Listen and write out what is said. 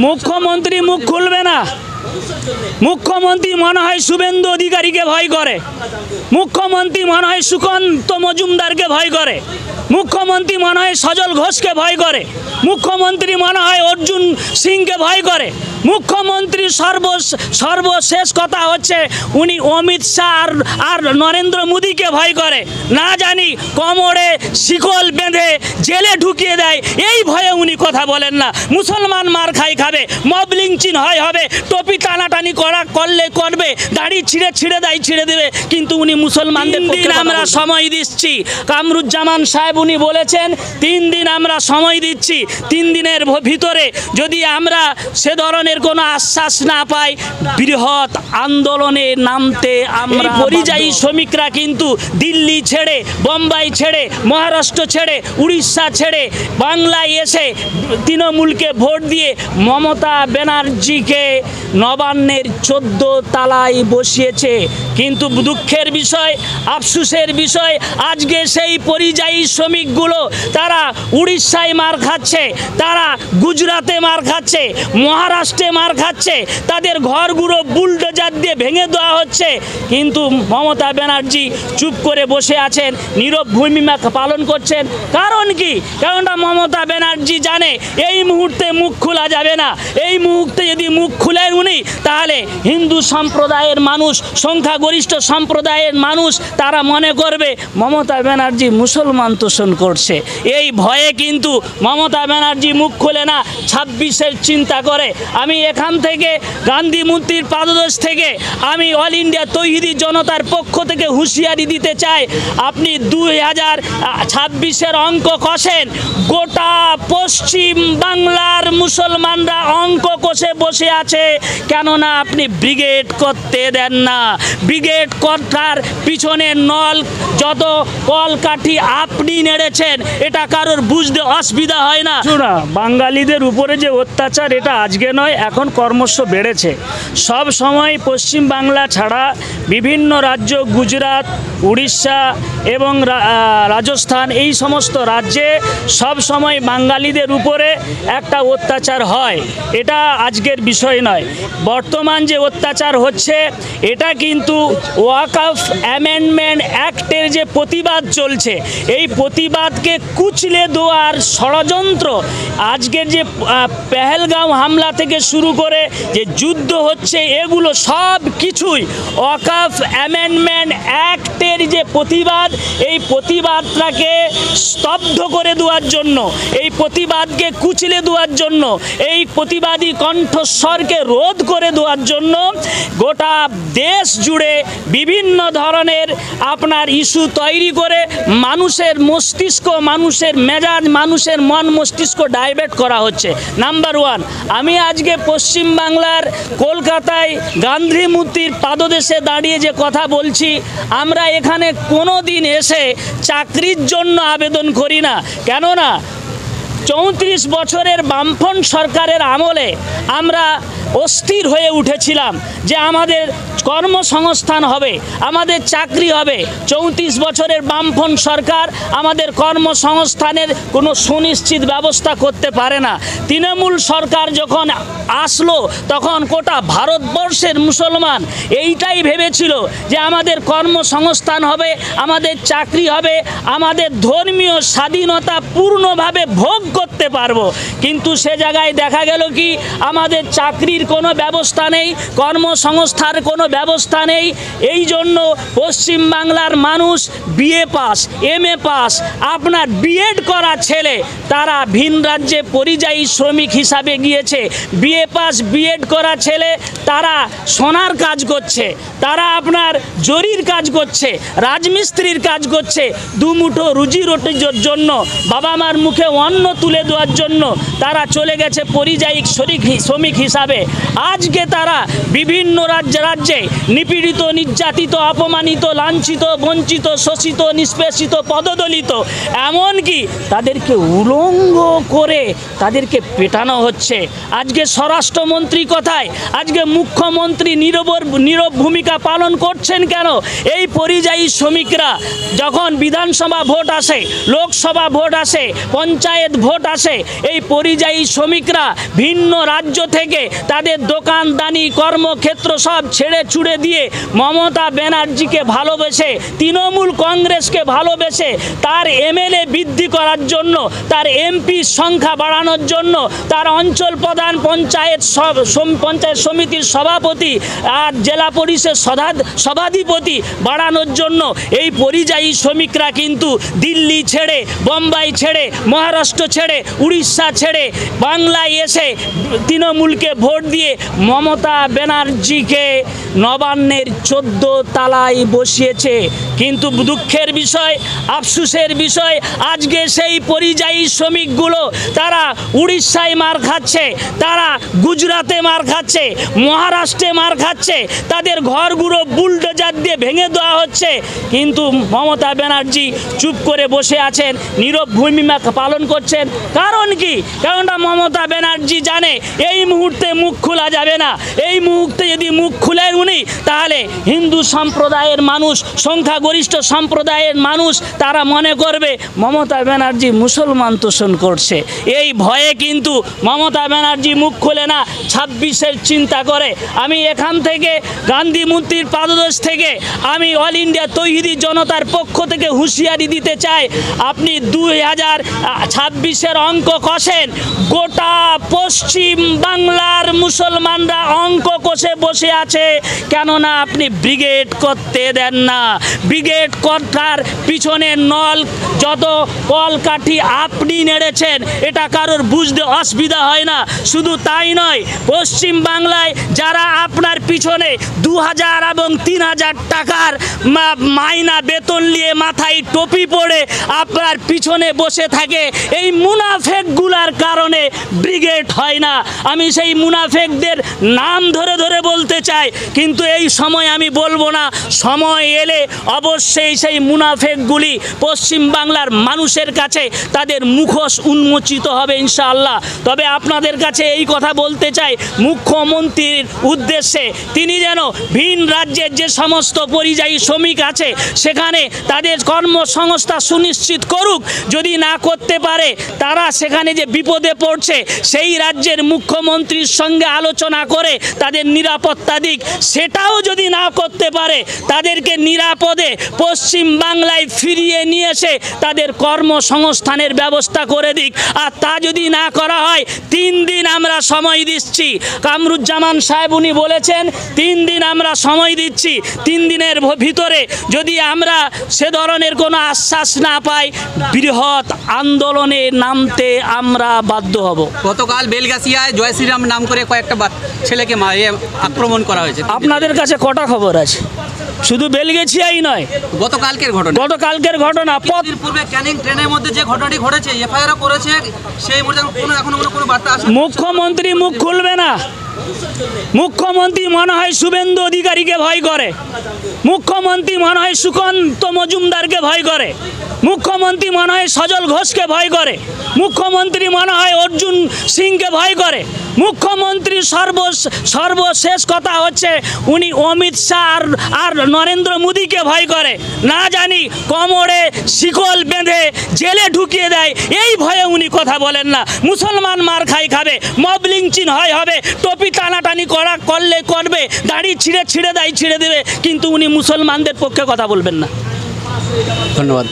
মুখ্যমন্ত্রী মুখ খুলবে না। মুখ্যমন্ত্রী মনে হয় শুভেন্দু অধিকারীকে ভয় করে, মুখ্যমন্ত্রী মনে হয় সুকান্ত মজুমদারকে ভয় করে, মুখ্যমন্ত্রী মনে হয় সজল ঘোষকে ভয় করে, মুখ্যমন্ত্রী মনে হয় অর্জুন সিংকে ভয় করে। মুখ্যমন্ত্রী সর্বশেষ কথা হচ্ছে উনি অমিত শাহ আর নরেন্দ্র মোদীকে ভয় করে। না জানি কোমরে শিকল বেঁধে জেলে ঢুকিয়ে দেয়, এই ভয়ে উনি কথা বলেন না। মুসলমান মার খাবে, মব লিঞ্চিং হবে, টপি টানাটানি করলে করবে, দাড়ি ছিঁড়ে দেবে, কিন্তু উনি মুসলমানদের পক্ষে আমরা সময় দিচ্ছি। কামরুজ্জামান সাহেব উনি বলেছেন 3 দিন আমরা সময় দিচ্ছি, 3 দিনের ভিতরে যদি আমরা সে ধরনের কোনো আশ্বাস না পাই, বৃহৎ আন্দোলনে নামতে আমরা। পরিযায়ী শ্রমিকরা কিন্তু দিল্লি ছেড়ে, বোম্বাই ছেড়ে, মহারাষ্ট্র ছেড়ে, উড়িষ্যা ছেড়ে বাংলায় এসে তৃণমূলকে ভোট দিয়ে মমতা ব্যানার্জিকে নবান্নের 14 তলায় বসিয়েছে। কিন্তু দুঃখের বিষয়, আফসোসের বিষয়, আজকে সেই পরিযায়ী শ্রমিকগুলো তারা উড়িষ্যায় মার খাচ্ছে, তারা গুজরাটে মার খাচ্ছে, মহারাষ্ট্রে মার খাচ্ছে, তাদের ঘরগুলো বুলডোজার দিয়ে ভেঙে দেওয়া হচ্ছে। কিন্তু মমতা ব্যানার্জি চুপ করে বসে আছেন, নীরব ভূমিকা পালন করছেন। কারণ কি? কারণটা মমতা ব্যানার্জি জানে এই মুহূর্তে মুখ খোলা যাবে না। এই মুহূর্তে যদি মুখ খুলেন উনি, তাহলে হিন্দু সম্প্রদায়ের মানুষ, সংখ্যাগরিষ্ঠ সম্প্রদায়ের মানুষ তারা মনে করবে মমতা ব্যানার্জি মুসলমান তোষণ করছে। এই ভয়ে কিন্তু মমতা ব্যানার্জি মুখ খোলে না, 26-এর চিন্তা করে। আমি এখান থেকে গান্ধী মূর্তির পাদদেশ থেকে আমি অল ইন্ডিয়া তৌহিদি জনতার পক্ষ থেকে হুঁশিয়ারি দিতে চাই, আপনি 2026-এর অঙ্ক কষেন। গোটা পশ্চিম বাংলার মুসলমানরা অঙ্ক কষে বসে আছে, কেননা আপনি ব্রিগেড করতে দেন না। ব্রিগেড করার পিছনে যত কলকাঠি আপনি নেড়েছেন, এটা কারোর বুঝতে অসুবিধা হয় না। বাঙালিদের উপরে যে অত্যাচার, এটা আজকে নয়, এখন ক্রমশ বেড়েছে। সব সময় পশ্চিম বাংলা ছাড়া বিভিন্ন রাজ্য, গুজরাট, উড়িষ্যা এবং রাজস্থান, এই সমস্ত রাজ্যে সব সময় বাঙালিদের উপরে একটা অত্যাচার হয়। এটা আজকের বিষয় নয়। বর্তমান যে অত্যাচার হচ্ছে, এটা কিন্তু ওয়াকফ অ্যামেন্ডমেন্ট অ্যাক্টের যে প্রতিবাদ চলছে, এই প্রতিবাদকে কুচলে দেওয়ার ষড়যন্ত্র। আজকের যে পেহেলগাঁও হামলা থেকে শুরু করে যে যুদ্ধ হচ্ছে, এগুলো সব কিছুই ওয়াকফ অ্যামেন্ডমেন্ট অ্যাক্টের যে প্রতিবাদ, এই প্রতিবাদটাকে স্তব্ধ করে দেওয়ার জন্য, এই প্রতিবাদকে কুচলে দেওয়ার জন্য, এই প্রতিবাদী কণ্ঠস্বরকে রোধ করে দেওয়ার জন্য গোটা দেশ জুড়ে বিভিন্ন ধরনের আপনার ইস্যু তৈরি করে মানুষের মস্তিষ্ক, মানুষের মেজাজ, মানুষের মন মস্তিষ্ক ডাইভার্ট করা হচ্ছে। নাম্বার 1, আমি আজকে পশ্চিম বাংলার কলকাতায় গান্ধী মূর্তির পাদদেশে দাঁড়িয়ে যে কথা বলছি, আমরা এখানে কোনো দিন এসে চাকরির জন্য আবেদন করি না। কেননা 34 বছরের বামফ্রন্ট সরকারের আমলে আমরা অস্থির হয়ে উঠেছিলাম যে আমাদের কর্মসংস্থান হবে, আমাদের চাকরি হবে। 34 বছরের বামফ্রন্ট সরকার আমাদের কর্মসংস্থানের কোনো সুনিশ্চিত ব্যবস্থা করতে পারে না। তৃণমূল সরকার যখন আসলো, তখন গোটা ভারতবর্ষের মুসলমান এইটাই ভেবেছিল যে আমাদের কর্মসংস্থান হবে, আমাদের চাকরি হবে, আমাদের ধর্মীয় স্বাধীনতা পূর্ণভাবে ভোগ করতে পারবো। কিন্তু সে জায়গায় দেখা গেল কি, আমাদের চাকরির কোনো ব্যবস্থা নেই, কর্মসংস্থার কোনো ব্যবস্থা নেই। এই জন্য পশ্চিম বাংলার মানুষ বিএ পাস, এমএ পাস, আপনার বিএড করা ছেলে, তারা ভিন রাজ্যে পরিযায়ী শ্রমিক হিসাবে গিয়েছে। বিএ পাস, বিএড করা ছেলে, তারা সোনার কাজ করছে, তারা আপনার জরির কাজ করছে, রাজমিস্ত্রির কাজ করছে। দুমুঠো রুজি রুটির জন্য, বাবা মার মুখে অন্ন তুলে দেওয়ার জন্য তারা চলে গেছে পরিযায়ী শ্রমিক হিসাবে। আজকে তারা বিভিন্ন রাজ্যে নিপীড়িত, নির্যাতিত, অপমানিত, লাঞ্ছিত, বঞ্চিত, শোষিত, নিষ্পেষিত, পদদলিত, এমনকি তাদেরকে উলঙ্গ করে তাদেরকে পেটানো হচ্ছে। আজকে স্বরাষ্ট্রমন্ত্রী কোথায়? আজকে মুখ্যমন্ত্রী নীরব ভূমিকা পালন করছেন কেন? এই পরিযায়ী শ্রমিকরা যখন বিধানসভা ভোট আসে, লোকসভা ভোট আসে, পঞ্চায়েত ভোট আসে, এই পরিযায়ী শ্রমিকরা ভিন্ন রাজ্য থেকে তাদের দোকানদানি, কর্মক্ষেত্র সব ছেড়ে ছুড়ে দিয়ে মমতা ব্যানার্জিকে ভালোবেসে, তৃণমূল কংগ্রেসকে ভালোবেসে, তার এমএলএ বৃদ্ধি করার জন্য, তার এমপির সংখ্যা বাড়ানোর জন্য, তার অঞ্চল প্রধান, পঞ্চায়েত সমিতির সভাপতি আর জেলা পরিষদ সভাধিপতি বাড়ানোর জন্য এই পরিযায়ী শ্রমিকরা কিন্তু দিল্লি ছেড়ে, বোম্বাই ছেড়ে, মহারাষ্ট্র ছেড়ে, উড়িষ্যা ছেড়ে বাংলায় এসে তৃণমূলকে ভোট দিয়ে মমতা ব্যানার্জিকে নবান্নের 14 তলায় বসিয়েছে। কিন্তু দুঃখের বিষয়, আফসোসের বিষয়, আজকে সেই পরিযায়ী শ্রমিকগুলো তারা উড়িষ্যায় মার খাচ্ছে, তারা গুজরাটে মার খাচ্ছে, মহারাষ্ট্রে মার খাচ্ছে, তাদের ঘরগুলো বুলডোজার দিয়ে ভেঙে দেওয়া হচ্ছে। কিন্তু মমতা ব্যানার্জি চুপ করে বসে আছেন, নীরব ভূমিকা পালন করছেন। কারণ কি? কারণটা মমতা ব্যানার্জি জানে এই মুহূর্তে মুখ খোলা যাবে না। এই মুহূর্তে যদি মুখ খুলেন উনি, তাহলে হিন্দু সম্প্রদায়ের মানুষ, সংখ্যাগরিষ্ঠ সম্প্রদায়ের মানুষ, তারা মনে করবে মমতা ব্যানার্জি মুসলমান তোষণ করছে। এই ভয়ে কিন্তু মমতা ব্যানার্জি মুখ খোলে না, 26-এর চিন্তা করে। আমি এখান থেকে গান্ধী মূর্তির পাদদেশ থেকে আমি অল ইন্ডিয়া তৌহিদি জনতার পক্ষ থেকে হুঁশিয়ারি দিতে চাই, আপনি 2026-এর অঙ্ক কষেন। গোটা পশ্চিম বাংলার মুসলমানরা অঙ্ক কষে বসে আছে, কেননা আপনি ব্রিগেড করতে দেন না। ব্রিগেড করার পিছনে নল যত কলকাঠি আপনি নেড়েছেন, এটা কারোর বুঝতে অসুবিধা হয় না। শুধু তাই নয়, পশ্চিম বাংলায় যারা আপনার পিছনে 2000 এবং 3000 টাকার মাইনা বেতন নিয়ে মাথায় টুপি পরে আপনার পিছনে বসে থাকে, এই মুনাফেকগুলার কারণে ব্রিগেড হয় না। আমি সেই মুনাফেকদের নাম ধরে ধরে বলতে চাই, কিন্তু এই সময় আমি বলবো না। সময় এলে অবশ্যই সেই মুনাফেকগুলি পশ্চিম বাংলার মানুষের কাছে তাদের মুখোশ উন্মোচিত হবে ইনশাআল্লাহ। তবে আপনাদের কাছে এই কথা বলতে চাই মুখ্যমন্ত্রীর উদ্দেশ্যে, তিনি যেন ভিন রাজ্যের যে সমস্ত পরিযায়ী শ্রমিক আছে সেখানে তাদের কর্মসংস্থান সুনিশ্চিত করুক। যদি না করতে পারে, তারা সেখানে যে বিপদে পড়ছে, সেই রাজ্যের মুখ্যমন্ত্রীর সঙ্গে আলোচনা করে তাদের নিরাপত্তা দিক। সেটাও যদি না করতে পারে, তাদেরকে নিরাপদে পশ্চিম বাংলায় ফিরিয়ে নিয়ে এসে তাদের কর্মসংস্থানের ব্যবস্থা করে দিক। আর তা যদি না করা হয়, 3 দিন আমরা সময় দিচ্ছি। কামরুজ্জামান সাহেব উনি বলেছেন 3 দিন আমরা সময় দিচ্ছি। 3 দিনের ভিতরে যদি আমরা সে ধরনের কোনো আশ্বাস না পাই, বৃহৎ আন্দোলনে নামতে আমরা বাধ্য হব। গতকাল বেলগাছিয়ায় জয় শ্রীরাম নাম করে কয়েকটা ছেলেকে আক্রমণ করা হয়েছে। আপনাদের কাছে কটা খবর আছে? শুধু বেলগাছিয়াই নয়, গতকালকের ঘটনা পূর্বে ক্যানিং ট্রেনের মধ্যে যে ঘটনাটি ঘটেছে, এফআইআর করেছে, সেই মুহূর্তে এখনো কোনো বার্তা আসে। মুখ্যমন্ত্রী মুখ খুলবে না। মুখ্যমন্ত্রী মনে হয় শুভেন্দু অধিকারীকে ভয় করে, মুখ্যমন্ত্রী মনে হয় সুকান্ত মজুমদারকে ভয় করে, মুখ্যমন্ত্রী মনে হয় সজল ঘোষকে ভয় করে, মুখ্যমন্ত্রী মনে হয় অর্জুন সিংকে ভয় করে। মুখ্যমন্ত্রী সর্বশেষ কথা হচ্ছে উনি অমিত শাহ আর নরেন্দ্র মোদীকে ভয় করে। না জানি কোমরে শিকল বেঁধে জেলে ঢুকিয়ে দেয়, এই ভয়ে উনি কথা বলেন না। মুসলমান মার খাবে, মব লিঞ্চিং হবে, টপি টানাটানি করবে, দাড়ি ছিঁড়ে দেবে, কিন্তু উনি মুসলমানদের পক্ষে কথা বলবেন না। ধন্যবাদ।